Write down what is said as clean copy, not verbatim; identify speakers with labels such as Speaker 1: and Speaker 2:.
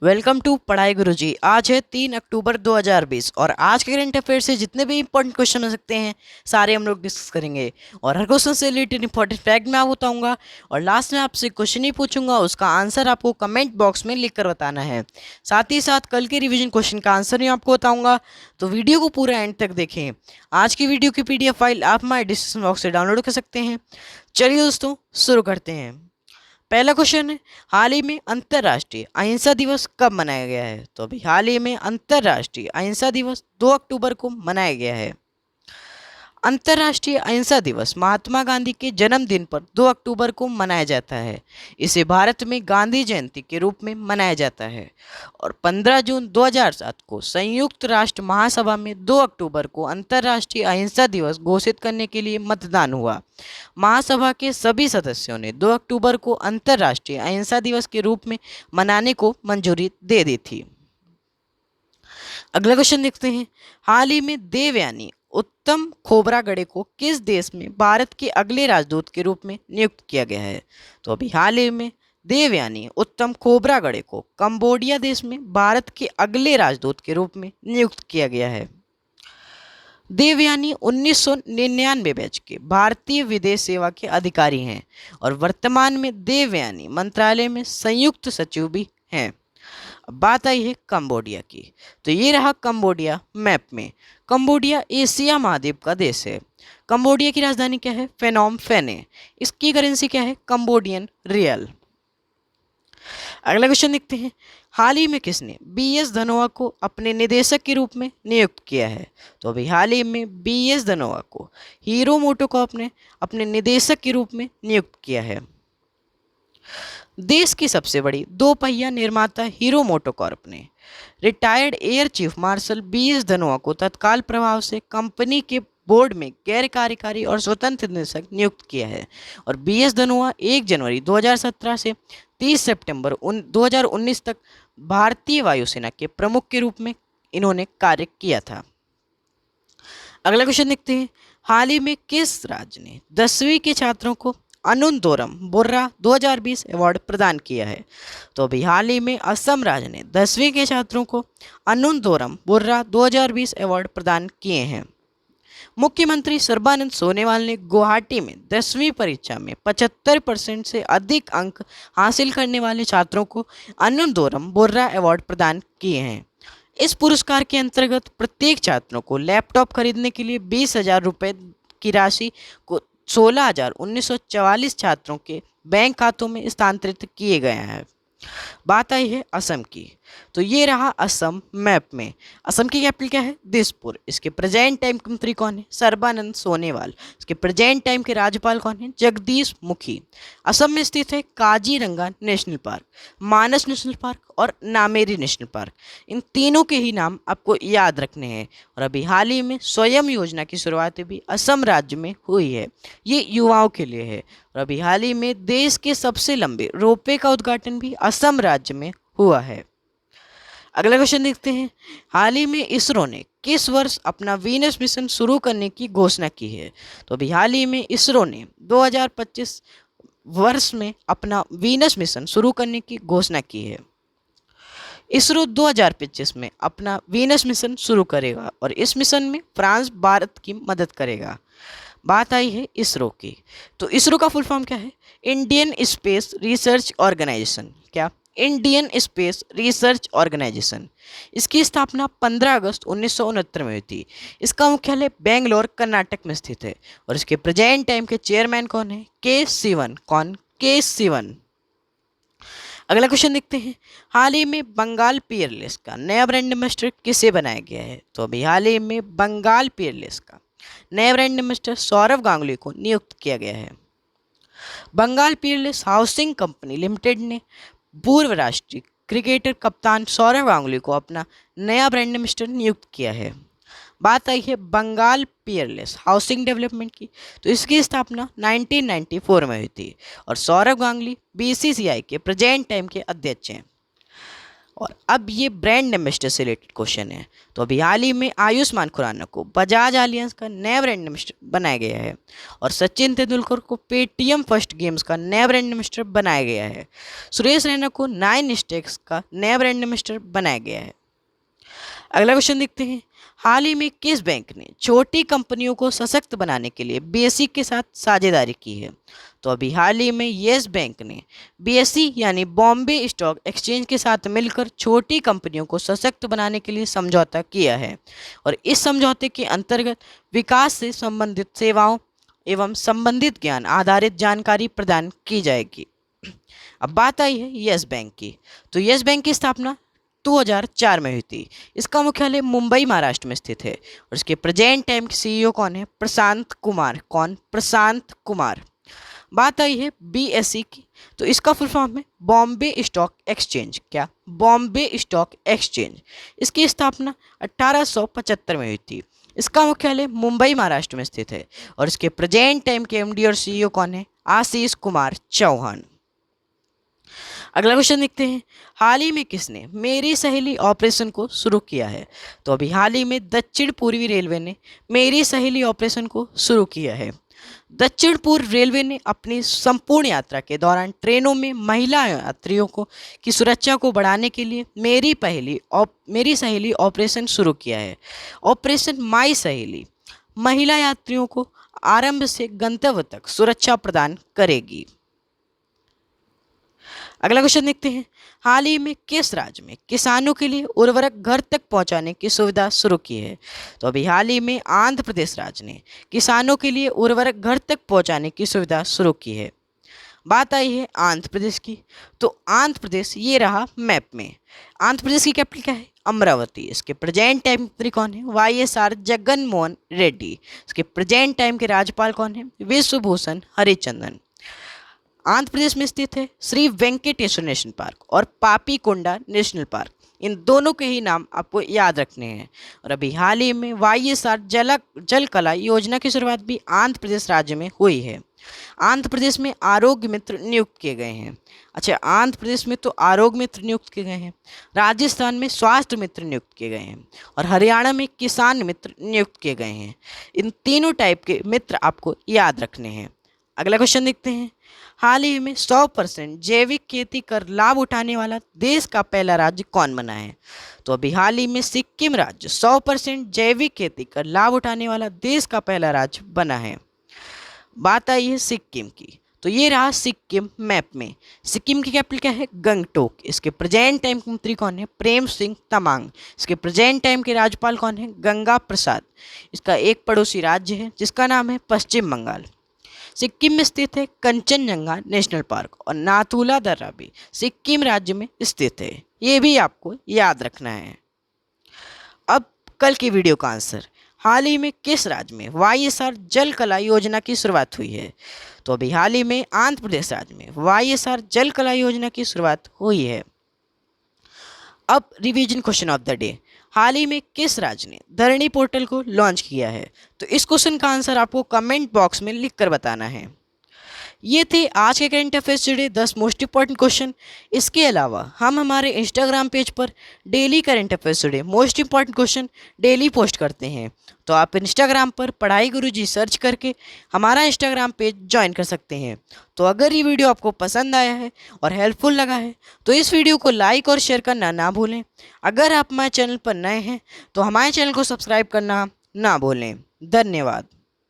Speaker 1: Welcome to पढ़ाई गुरुजी। आज है 3 अक्टूबर 2020 और आज के करंट अफेयर से जितने भी इंपॉर्टेंट क्वेश्चन हो सकते हैं सारे हम लोग डिस्कस करेंगे। और हर क्वेश्चन से रिलेटेड इंपॉर्टेंट फैक्ट मैं आपको बताऊंगा और लास्ट में आपसे क्वेश्चन ही पूछूंगा, उसका आंसर आपको कमेंट बॉक्स में लिख कर बताना है। साथ ही साथ कल के रिविजन क्वेश्चन का आंसर भी आपको बताऊँगा, तो वीडियो को पूरा एंड तक देखें। आज की वीडियो की PDF फाइल आप हमारे डिस्क्रिप्शन बॉक्स से डाउनलोड कर सकते हैं। चलिए दोस्तों शुरू करते हैं। पहला क्वेश्चन है, हाल ही में अंतर्राष्ट्रीय अहिंसा दिवस कब मनाया गया है? तो अभी हाल ही में अंतर्राष्ट्रीय अहिंसा दिवस 2 अक्टूबर को मनाया गया है। अंतर्राष्ट्रीय अहिंसा दिवस महात्मा गांधी के जन्मदिन पर 2 अक्टूबर को मनाया जाता है। इसे भारत में गांधी जयंती के रूप में मनाया जाता है। और 15 जून 2007 को संयुक्त राष्ट्र महासभा में 2 अक्टूबर को अंतर्राष्ट्रीय अहिंसा दिवस घोषित करने के लिए मतदान हुआ। महासभा के सभी सदस्यों ने 2 अक्टूबर को अंतर्राष्ट्रीय अहिंसा दिवस के रूप में मनाने को मंजूरी दे दी थी। अगला क्वेश्चन देखते हैं, हाल ही में देवयानी उत्तम खोबरागड़े को किस देश में भारत के अगले राजदूत के रूप में नियुक्त किया गया है? तो अभी हाल ही में देवयानी उत्तम खोबरागड़े को कंबोडिया देश में भारत के अगले राजदूत के रूप में नियुक्त किया गया है। देवयानी 1999 बैच के भारतीय विदेश सेवा के अधिकारी हैं और वर्तमान में देवयानी मंत्रालय में संयुक्त सचिव भी हैं। अब बात आई है कंबोडिया की, तो ये रहा कंबोडिया मैप में। कंबोडिया एशिया महाद्वीप का देश है। कंबोडिया की राजधानी क्या है? फेनोम फेन है। इसकी करेंसी क्या है? Cambodian real. अगला क्वेश्चन देखते हैं, हाल ही में किसने BS धनोआ को अपने निदेशक के रूप में नियुक्त किया है? तो अभी हाल ही में BS धनोआ को हीरो मोटो को अपने निदेशक के रूप में नियुक्त किया है। देश की सबसे बड़ी 2 पहिया निर्माता हीरो मोटोकॉर्प ने retired air chief marshal BS Dhanoa को तत्काल प्रभाव से कंपनी के बोर्ड में गैर कार्यकारी और स्वतंत्र निदेशक नियुक्त किया है। और BS धनोआ 1 जनवरी 2017 से 30 सितंबर 2019 तक भारतीय वायुसेना के प्रमुख के रूप में इन्होंने कार्य किया था। अगला क्वेश्चन देखते हैं, हाल ही में किस राज्य ने 10वीं के छात्रों को अनुनदोरम बोर्रा 2020 अवार्ड प्रदान किया है? तो अभी हाल ही में असम राज्य ने 10वीं के छात्रों को अनुनदोरम बोर्रा 2020 अवार्ड प्रदान किए हैं। मुख्यमंत्री सर्बानंद सोनोवाल ने गुवाहाटी में 10वीं परीक्षा में 75% से अधिक अंक हासिल करने वाले छात्रों को अनुनदोरम बोर्रा अवार्ड प्रदान किए हैं। इस पुरस्कार के अंतर्गत प्रत्येक छात्रों को लैपटॉप खरीदने के लिए 20,000 रुपये की राशि को 16,944 छात्रों के बैंक खातों में स्थानांतरित किए गए हैं। बात आई है असम की, तो ये रहा असम मैप में। असम की कैपिटल क्या है? दिसपुर। इसके प्रेजेंट टाइम के मंत्री कौन है? सर्बानंद सोनोवाल। इसके प्रेजेंट टाइम के राज्यपाल कौन है? जगदीश मुखी। असम में स्थित है काजीरंगा नेशनल पार्क, मानस नेशनल पार्क और नामेरी नेशनल पार्क। इन तीनों के ही नाम आपको याद रखने हैं। और अभी हाल ही में स्वयं योजना की शुरुआत भी असम राज्य में हुई है, ये युवाओं के लिए है। और अभी हाल ही में देश के सबसे लंबे रोपवे का उद्घाटन भी असम राज्य में हुआ है। अगला क्वेश्चन देखते हैं, हाल ही में इसरो ने किस वर्ष अपना वीनस मिशन शुरू करने की घोषणा की है? तो अभी हाल ही में इसरो ने 2025 वर्ष में अपना वीनस मिशन शुरू करने की घोषणा की है। इसरो 2025 में अपना वीनस मिशन शुरू करेगा और इस मिशन में फ्रांस भारत की मदद करेगा। बात आई है इसरो की, तो इसरो का फुल फॉर्म क्या है? Indian space research organization. क्या? Indian space research organization. इसकी स्थापना 15 अगस्त 1969 में हुई थी। इसका मुख्यालय बेंगलोर कर्नाटक में स्थित है और इसके प्रेजेंट टाइम के चेयरमैन कौन है? के सिवन। कौन? के सिवन। अगला क्वेश्चन देखते हैं, हाल ही में बंगाल पीयरलेस का नया ब्रांड एम्बेसडर किसे बनाया गया है? तो अभी हाल ही में बंगाल पीयरलेस का नया ब्रांड एम्बेसडर सौरव गांगुली को नियुक्त किया गया है। Bengal peerless housing company limited ने पूर्व राष्ट्रीय क्रिकेटर कप्तान सौरव गांगुली को अपना नया ब्रांड एम्बेसडर नियुक्त किया है। बात आई है बंगाल पीयरलेस हाउसिंग डेवलपमेंट की, तो इसकी स्थापना 1994 में हुई थी और सौरव गांगुली BCCI के प्रेजेंट टाइम के अध्यक्ष हैं। और अब ये ब्रांड एम्बेसडर से रिलेटेड क्वेश्चन है। तो अभी हाल ही में आयुष्मान खुराना को बजाज एलियंस का नया ब्रांड एम्बेसडर बनाया गया है और सचिन तेंदुलकर को पेटीएम फर्स्ट गेम्स का नया ब्रांड एम्बेसडर बनाया गया है। सुरेश रैना को 9 स्टेक्स का नया ब्रांड एम्बेसडर बनाया गया है। अगला क्वेश्चन देखते हैं, हाल ही में किस बैंक ने छोटी कंपनियों को सशक्त बनाने के लिए बीएसई के साथ साझेदारी की है? तो अभी हाल ही में येस बैंक ने बीएसई यानी बॉम्बे स्टॉक एक्सचेंज के साथ मिलकर छोटी कंपनियों को सशक्त बनाने के लिए समझौता किया है और इस समझौते के अंतर्गत विकास से संबंधित सेवाओं एवं संबंधित ज्ञान आधारित जानकारी प्रदान की जाएगी। अब बात आई है येस बैंक की। तो येस बैंक की स्थापना 2004 में हुई थी। इसका मुख्यालय मुंबई महाराष्ट्र में स्थित है और इसके प्रेजेंट टाइम के सीईओ कौन है? प्रशांत कुमार। कौन? प्रशांत कुमार। बात आई है बीएसई की। तो इसका फुल फॉर्म है बॉम्बे स्टॉक एक्सचेंज। क्या? Bombay stock exchange. इसकी स्थापना 1875 में हुई थी। इसका मुख्यालय मुंबई महाराष्ट्र में स्थित है और इसके प्रेजेंट टाइम के एमडी और सीईओ कौन है? आशीष कुमार चौहान। अगला क्वेश्चन देखते हैं, हाल ही में किसने मेरी सहेली ऑपरेशन को शुरू किया है? तो अभी हाल ही में दक्षिण पूर्वी रेलवे ने मेरी सहेली ऑपरेशन को शुरू किया है। दक्षिण पूर्व रेलवे ने अपनी संपूर्ण यात्रा के दौरान ट्रेनों में महिला यात्रियों को की सुरक्षा को बढ़ाने के लिए मेरी सहेली ऑपरेशन शुरू किया है। ऑपरेशन माई सहेली महिला यात्रियों को आरंभ से गंतव्य तक सुरक्षा प्रदान करेगी। अगला क्वेश्चन देखते हैं, हाल ही में किस राज्य में किसानों के लिए उर्वरक घर तक पहुंचाने की सुविधा शुरू की है? तो अभी हाल ही में आंध्र प्रदेश राज्य ने किसानों के लिए उर्वरक घर तक पहुंचाने की सुविधा शुरू की है। बात आई है आंध्र प्रदेश की। तो आंध्र प्रदेश ये रहा मैप में। आंध्र प्रदेश की कैपिटल क्या है? अमरावती। इसके प्रेजेंट टाइम मंत्री कौन है? वाईएसआर जगन मोहन रेड्डी। इसके प्रेजेंट टाइम के राज्यपाल कौन है? विश्वभूषण हरिचंदन। आंध्र प्रदेश में स्थित है श्री वेंकटेश्वर नेशनल पार्क और पापीकोंडा नेशनल पार्क। इन दोनों के ही नाम आपको याद रखने हैं। और अभी हाल ही में वाईएसआर जल कला योजना की शुरुआत भी आंध्र प्रदेश राज्य में हुई है। आंध्र प्रदेश में आरोग्य मित्र नियुक्त किए गए हैं। अच्छा, आंध्र प्रदेश में तो आरोग्य मित्र नियुक्त किए गए हैं, राजस्थान में स्वास्थ्य मित्र नियुक्त किए गए हैं और हरियाणा में किसान मित्र नियुक्त किए गए हैं। इन तीनों टाइप के मित्र आपको याद रखने हैं। अगला क्वेश्चन देखते हैं, हाल ही में 100% जैविक खेती कर लाभ उठाने वाला देश का पहला राज्य कौन बना है? तो अभी हाल ही में सिक्किम राज्य 100% जैविक खेती कर लाभ उठाने वाला देश का पहला राज्य बना है। बात आई है सिक्किम की। तो ये रहा सिक्किम मैप में। सिक्किम की कैपिटल क्या है? गंगटोक। इसके प्रेजेंट टाइम के मंत्री कौन है? प्रेम सिंह तमांग। इसके प्रेजेंट टाइम के राज्यपाल कौन है? गंगा प्रसाद। इसका एक पड़ोसी राज्य है जिसका नाम है पश्चिम बंगाल। सिक्किम में स्थित है कंचनजंगा नेशनल पार्क और नाथुला दर्रा भी सिक्किम राज्य में स्थित है। ये भी आपको याद रखना है। अब कल की वीडियो का आंसर, हाल ही में किस राज्य में वाईएसआर जल कला योजना की शुरुआत हुई है? तो अभी हाल ही में आंध्र प्रदेश राज्य में वाईएसआर जल कला योजना की शुरुआत हुई है। अब revision question of the day, हाल ही में किस राज्य ने धरणी पोर्टल को लॉन्च किया है? तो इस क्वेश्चन का आंसर आपको कमेंट बॉक्स में लिखकर बताना है। ये थे आज के करंट अफेयर्स जुड़े 10 मोस्ट इंपॉर्टेंट क्वेश्चन। इसके अलावा हम हमारे इंस्टाग्राम पेज पर डेली करंट अफेयर्स जुड़े most important question daily post करते हैं। तो आप इंस्टाग्राम पर पढ़ाई गुरुजी सर्च करके हमारा इंस्टाग्राम पेज ज्वाइन कर सकते हैं। तो अगर ये वीडियो आपको पसंद आया है और हेल्पफुल लगा है तो इस वीडियो को लाइक और शेयर करना ना भूलें। अगर आप हमारे चैनल पर नए हैं तो हमारे चैनल को सब्सक्राइब करना ना भूलें। धन्यवाद।